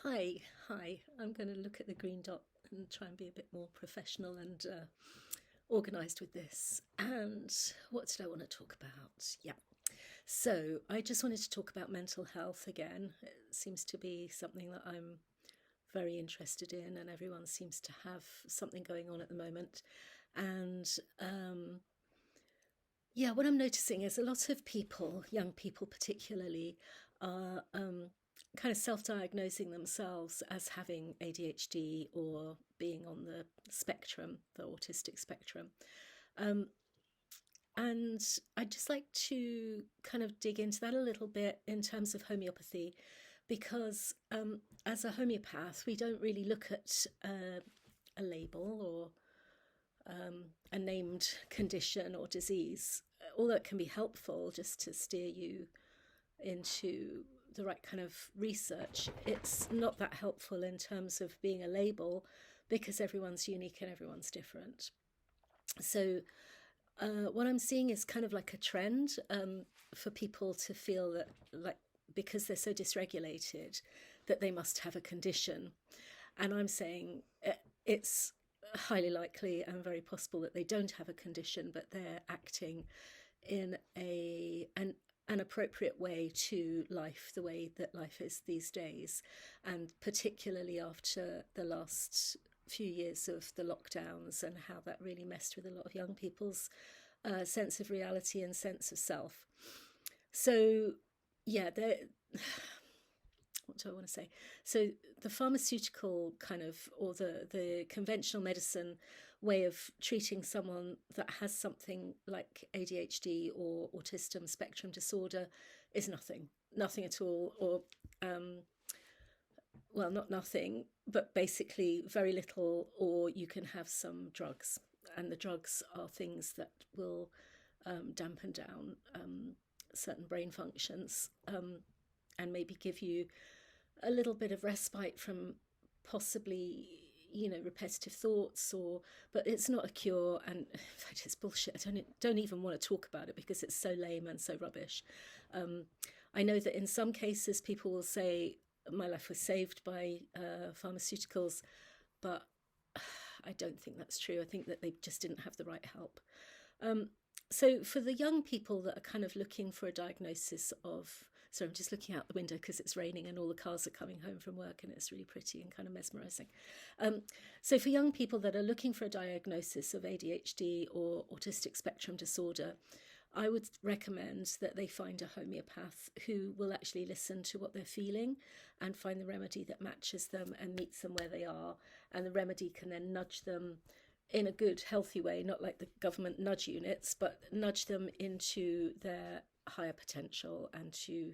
Hi, hi. I'm going to look at the green dot and try and be a bit more professional and organized with this. And what did I want to talk about? Yeah. So I just wanted to talk about mental health again. It seems to be something that I'm very interested in, and everyone seems to have something going on at the moment. And yeah, what I'm noticing is a lot of people, young people particularly, are kind of self diagnosing themselves as having ADHD or being on the spectrum, the autistic spectrum. Um, and I'd just like to kind of dig into that a little bit in terms of homeopathy, because as a homeopath, we don't really look at a label or a named condition or disease, although it can be helpful just to steer you into the right kind of research. It's not that helpful in terms of being a label because everyone's unique and everyone's different. So, what I'm seeing is kind of like a trend for people to feel that, like, because they're so dysregulated, that they must have a condition. And I'm saying it's highly likely and very possible that they don't have a condition, but they're acting in an appropriate way to life, the way that life is these days, and particularly after the last few years of the lockdowns and how that really messed with a lot of young people's sense of reality and sense of self. So, yeah, what do I want to say? So the pharmaceutical kind of, or the conventional medicine way of treating someone that has something like ADHD or autism spectrum disorder is nothing at all, or well, not nothing, but basically very little, or you can have some drugs, and the drugs are things that will dampen down certain brain functions, and maybe give you a little bit of respite from possibly, repetitive thoughts, or but it's not a cure. And in fact, it's bullshit. I don't even want to talk about it because it's so lame and so rubbish. um, I know that in some cases people will say my life was saved by pharmaceuticals, but I don't think that's true. I think that they just didn't have the right help. um, so for the young people that are kind of looking for a diagnosis of, so I'm just looking out the window because it's raining and all the cars are coming home from work and it's really pretty and kind of mesmerizing. Um, so for young people that are looking for a diagnosis of ADHD or autistic spectrum disorder, I would recommend that they find a homeopath who will actually listen to what they're feeling and find the remedy that matches them and meets them where they are. And the remedy can then nudge them in a good, healthy way, not like the government nudge units, but nudge them into their higher potential and to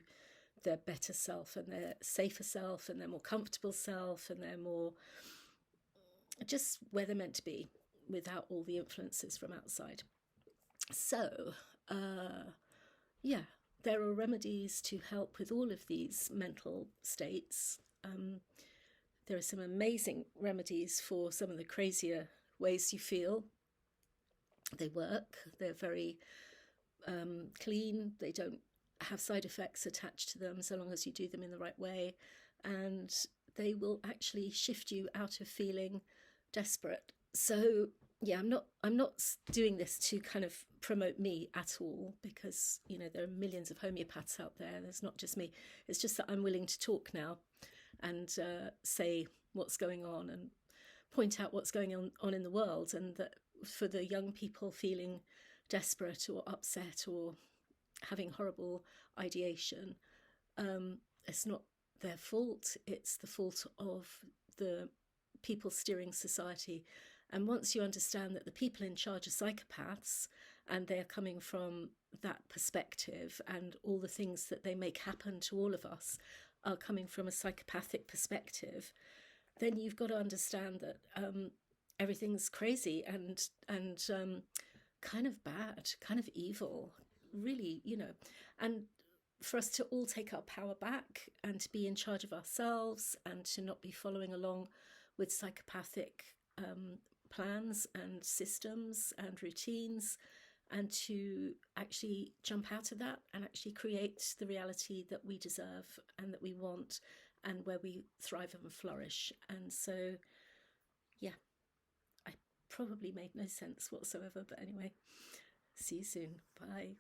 their better self and their safer self and their more comfortable self and their more just where they're meant to be without all the influences from outside. So, uh, yeah, there are remedies to help with all of these mental states. There are some amazing remedies for some of the crazier ways you feel. They work, they're very clean, they don't have side effects attached to them so long as you do them in the right way. And they will actually shift you out of feeling desperate. So yeah, I'm not doing this to kind of promote me at all, because there are millions of homeopaths out there. There's not just me. It's just that I'm willing to talk now and say what's going on and point out what's going on in the world, and that for the young people feeling desperate or upset or having horrible ideation, it's not their fault. It's the fault of the people steering society. And once you understand that the people in charge are psychopaths and they're coming from that perspective, and all the things that they make happen to all of us are coming from a psychopathic perspective, then you've got to understand that everything's crazy and kind of bad, kind of evil, really, and for us to all take our power back and to be in charge of ourselves and to not be following along with psychopathic plans and systems and routines, and to actually jump out of that and actually create the reality that we deserve and that we want and where we thrive and flourish. And so, yeah, I probably made no sense whatsoever, but anyway, see you soon. Bye.